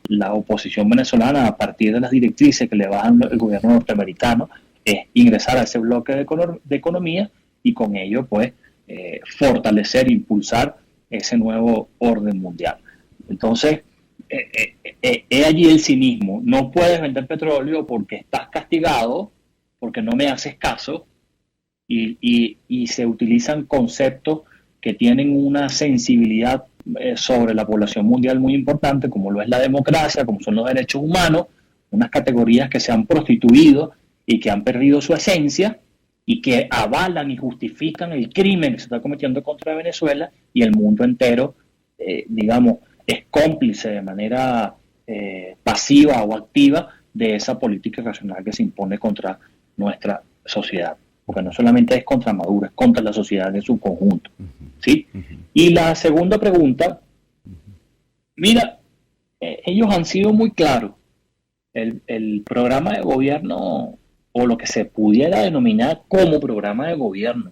la oposición venezolana a partir de las directrices que le bajan el gobierno norteamericano, es ingresar a ese bloque de economía y con ello pues fortalecer e impulsar ese nuevo orden mundial. Entonces, es allí el cinismo. No puedes vender petróleo porque estás castigado, porque no me haces caso, y se utilizan conceptos que tienen una sensibilidad sobre la población mundial muy importante, como lo es la democracia, como son los derechos humanos, unas categorías que se han prostituido y que han perdido su esencia y que avalan y justifican el crimen que se está cometiendo contra Venezuela, y el mundo entero, digamos, es cómplice de manera pasiva o activa de esa política irracional que se impone contra nuestra sociedad. Porque no solamente es contra Maduro, es contra la sociedad en su conjunto. ¿Sí? Y la segunda pregunta, mira, ellos han sido muy claros. El programa de gobierno, o lo que se pudiera denominar como programa de gobierno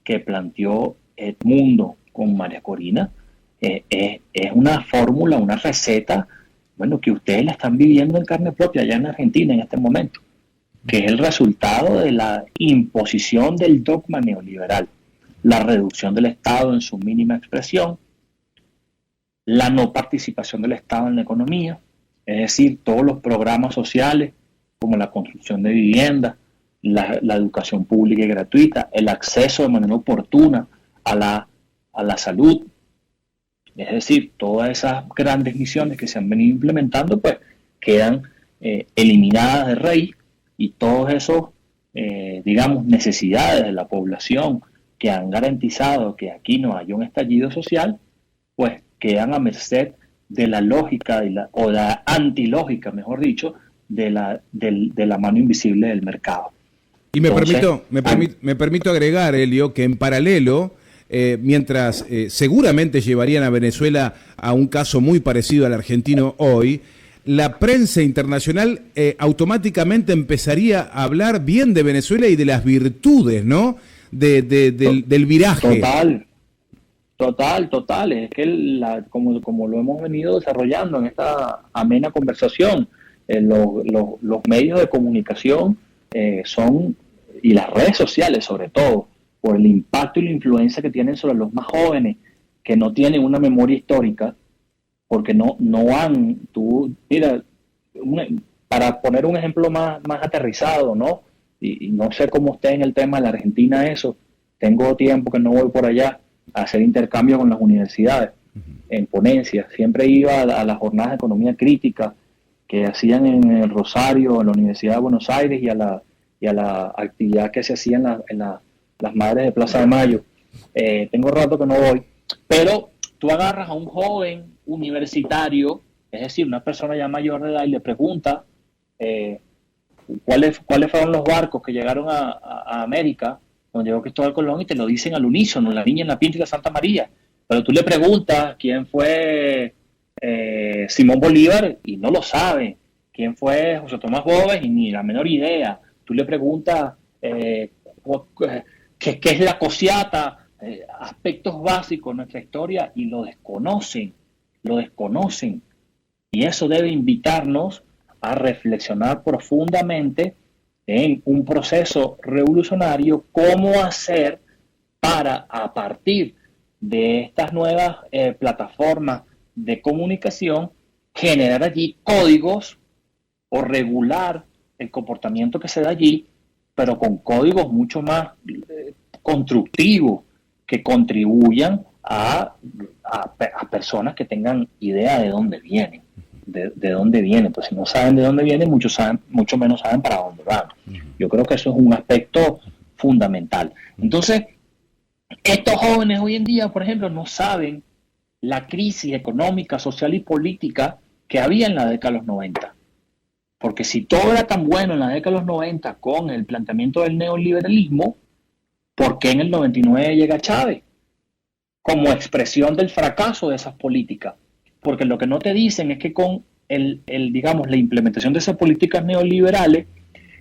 que planteó Edmundo con María Corina, es una fórmula, una receta, bueno, que ustedes la están viviendo en carne propia allá en Argentina en este momento, que es el resultado de la imposición del dogma neoliberal, la reducción del Estado en su mínima expresión, la no participación del Estado en la economía, es decir, todos los programas sociales como la construcción de viviendas, la educación pública y gratuita, el acceso de manera oportuna a la salud, es decir, todas esas grandes misiones que se han venido implementando, pues quedan eliminadas de raíz, y todos esos, digamos, necesidades de la población que han garantizado que aquí no haya un estallido social, pues quedan a merced de la lógica o la antilógica, mejor dicho, de la mano invisible del mercado. Y me permito agregar, Elio, que en paralelo, mientras seguramente llevarían a Venezuela a un caso muy parecido al argentino hoy, la prensa internacional automáticamente empezaría a hablar bien de Venezuela y de las virtudes, ¿no? Del viraje. Total. Es que como lo hemos venido desarrollando en esta amena conversación, los medios de comunicación son, y las redes sociales sobre todo, por el impacto y la influencia que tienen sobre los más jóvenes, que no tienen una memoria histórica, porque no han, mira, para poner un ejemplo más aterrizado, ¿no? Y no sé cómo esté en el tema de la Argentina eso, tengo tiempo que no voy por allá a hacer intercambio con las universidades, en ponencias, siempre iba a las jornadas de economía crítica que hacían en el Rosario, en la Universidad de Buenos Aires, y a la actividad que se hacía en las Madres de Plaza de Mayo. Tengo rato que no voy, pero tú agarras a un joven universitario, es decir, una persona ya mayor de edad, y le pregunta cuáles fueron los barcos que llegaron a América, donde llegó Cristóbal Colón, y te lo dicen al unísono, la Niña en la Pinta y la Santa María. Pero tú le preguntas quién fue Simón Bolívar, y no lo sabe. Quién fue José Tomás Bóves, y ni la menor idea. Tú le preguntas qué es la cociata, aspectos básicos de nuestra historia, y lo desconocen. Y eso debe invitarnos a reflexionar profundamente en un proceso revolucionario, cómo hacer para, a partir de estas nuevas plataformas de comunicación, generar allí códigos o regular el comportamiento que se da allí, pero con códigos mucho más constructivos, que contribuyan a personas que tengan idea de dónde vienen. De dónde vienen. Pues si no saben de dónde vienen, mucho menos saben para dónde van. Yo creo que eso es un aspecto fundamental. Entonces, estos jóvenes hoy en día, por ejemplo, no saben la crisis económica, social y política que había en la década de los 90. Porque si todo era tan bueno en la década de los 90 con el planteamiento del neoliberalismo, ¿por qué en el 99 llega Chávez? Como expresión del fracaso de esas políticas. Porque lo que no te dicen es que con digamos, la implementación de esas políticas neoliberales,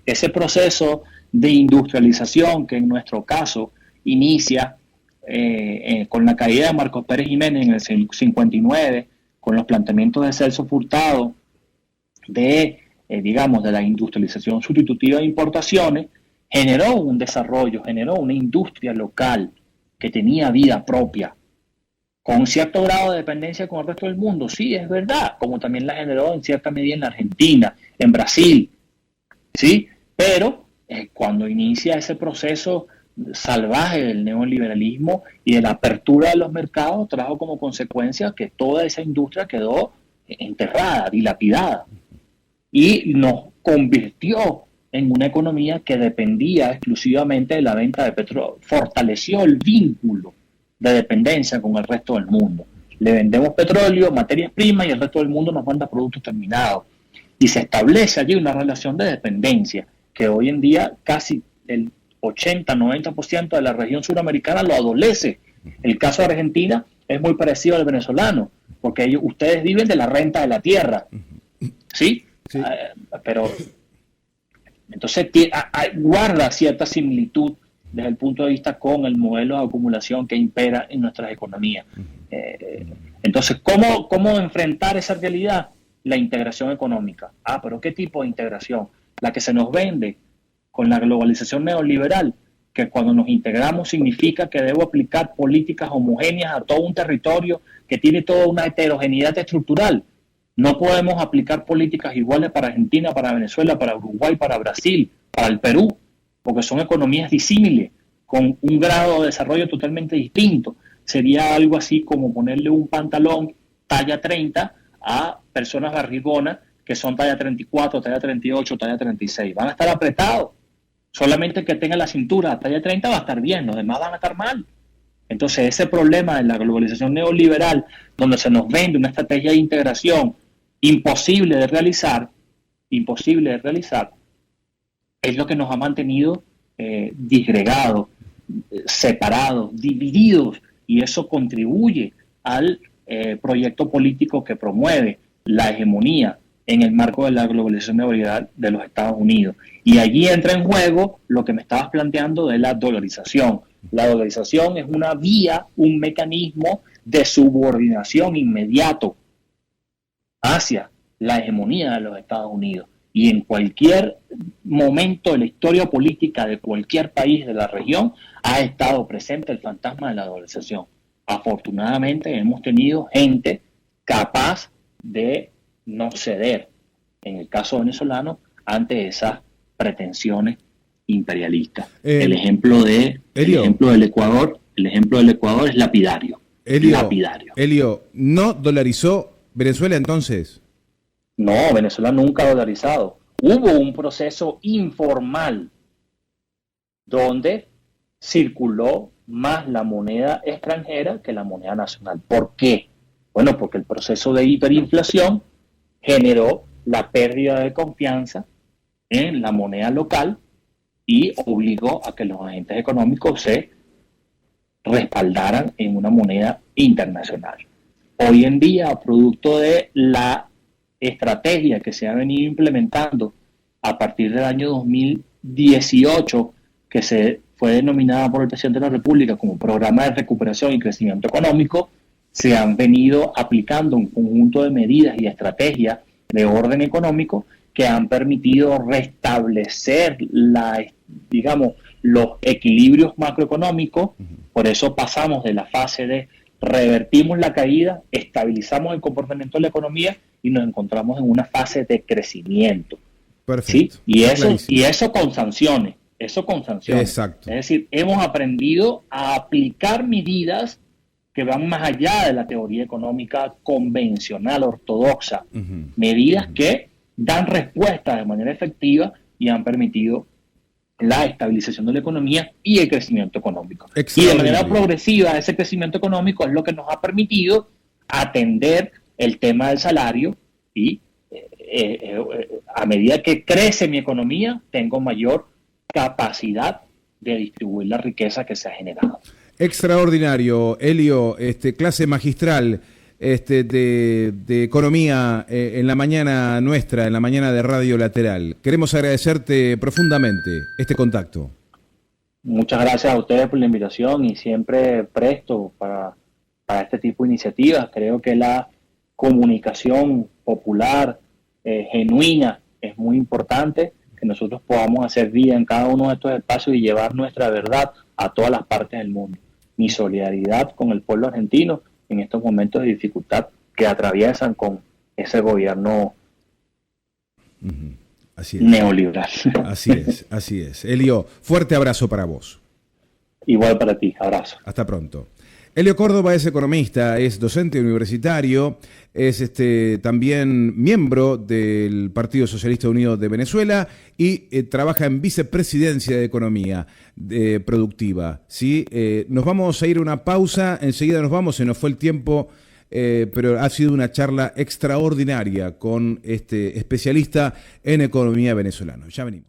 ese proceso de industrialización que en nuestro caso inicia con la caída de Marcos Pérez Jiménez en el 59, con los planteamientos de Celso Furtado digamos, de la industrialización sustitutiva de importaciones, generó un desarrollo, generó una industria local que tenía vida propia, con un cierto grado de dependencia con el resto del mundo. Sí, es verdad, como también la generó en cierta medida en la Argentina, en Brasil, ¿sí? Pero cuando inicia ese proceso salvaje del neoliberalismo y de la apertura de los mercados, trajo como consecuencia que toda esa industria quedó enterrada, dilapidada, y nos convirtió en una economía que dependía exclusivamente de la venta de petróleo, fortaleció el vínculo de dependencia con el resto del mundo. Le vendemos petróleo, materias primas, y el resto del mundo nos manda productos terminados. Y se establece allí una relación de dependencia que hoy en día casi el 80-90% de la región suramericana lo adolece. El caso de Argentina es muy parecido al venezolano, porque ustedes viven de la renta de la tierra, ¿sí? Pero entonces guarda cierta similitud desde el punto de vista con el modelo de acumulación que impera en nuestras economías. Entonces, ¿cómo enfrentar esa realidad? La integración económica. Pero ¿qué tipo de integración? La que se nos vende con la globalización neoliberal, que cuando nos integramos significa que debo aplicar políticas homogéneas a todo un territorio que tiene toda una heterogeneidad estructural. No podemos aplicar políticas iguales para Argentina, para Venezuela, para Uruguay, para Brasil, para el Perú, porque son economías disímiles, con un grado de desarrollo totalmente distinto. Sería algo así como ponerle un pantalón talla 30 a personas barrigonas que son talla 34, talla 38, talla 36. Van a estar apretados. Solamente el que tenga la cintura talla 30 va a estar bien, los demás van a estar mal. Entonces, ese problema de la globalización neoliberal, donde se nos vende una estrategia de integración imposible de realizar, es lo que nos ha mantenido disgregados, separados, divididos, y eso contribuye al proyecto político que promueve la hegemonía en el marco de la globalización neoliberal de los Estados Unidos. Y allí entra en juego lo que me estabas planteando de la dolarización. La dolarización es una vía, un mecanismo de subordinación inmediato hacia la hegemonía de los Estados Unidos. Y en cualquier momento de la historia política de cualquier país de la región ha estado presente el fantasma de la dolarización. Afortunadamente hemos tenido gente capaz de no ceder, en el caso venezolano, ante esas pretensiones imperialistas. El ejemplo del Ecuador es lapidario. Elio, ¿no dolarizó Venezuela entonces? No, Venezuela nunca ha dolarizado. Hubo un proceso informal donde circuló más la moneda extranjera que la moneda nacional. ¿Por qué? Bueno, porque el proceso de hiperinflación generó la pérdida de confianza en la moneda local y obligó a que los agentes económicos se respaldaran en una moneda internacional. Hoy en día, producto de la estrategia que se ha venido implementando a partir del año 2018, que se fue denominada por el presidente de la República como Programa de Recuperación y Crecimiento Económico, se han venido aplicando un conjunto de medidas y estrategias de orden económico que han permitido restablecer los equilibrios macroeconómicos. Por eso pasamos de la fase de revertimos la caída, estabilizamos el comportamiento de la economía y nos encontramos en una fase de crecimiento. Perfecto. ¿Sí? Y eso con sanciones. Exacto. Es decir, hemos aprendido a aplicar medidas que van más allá de la teoría económica convencional, ortodoxa. Medidas que dan respuesta de manera efectiva y han permitido la estabilización de la economía y el crecimiento económico. Y de manera progresiva, ese crecimiento económico es lo que nos ha permitido atender el tema del salario y a medida que crece mi economía, tengo mayor capacidad de distribuir la riqueza que se ha generado. Extraordinario, Elio, clase magistral de economía en la mañana nuestra, en la mañana de Radio Lateral. Queremos agradecerte profundamente este contacto. Muchas gracias a ustedes por la invitación y siempre presto para este tipo de iniciativas. Creo que la comunicación popular genuina es muy importante, que nosotros podamos hacer vida en cada uno de estos espacios y llevar nuestra verdad a todas las partes del mundo. Mi solidaridad con el pueblo argentino en estos momentos de dificultad que atraviesan con ese gobierno neoliberal. Así es. Elio, fuerte abrazo para vos. Igual para ti, abrazo. Hasta pronto. Elio Córdoba es economista, es docente universitario, es también miembro del Partido Socialista Unido de Venezuela y trabaja en vicepresidencia de Economía Productiva. ¿Sí? Nos vamos a ir a una pausa, enseguida nos vamos, se nos fue el tiempo, pero ha sido una charla extraordinaria con este especialista en economía venezolano. Ya venimos.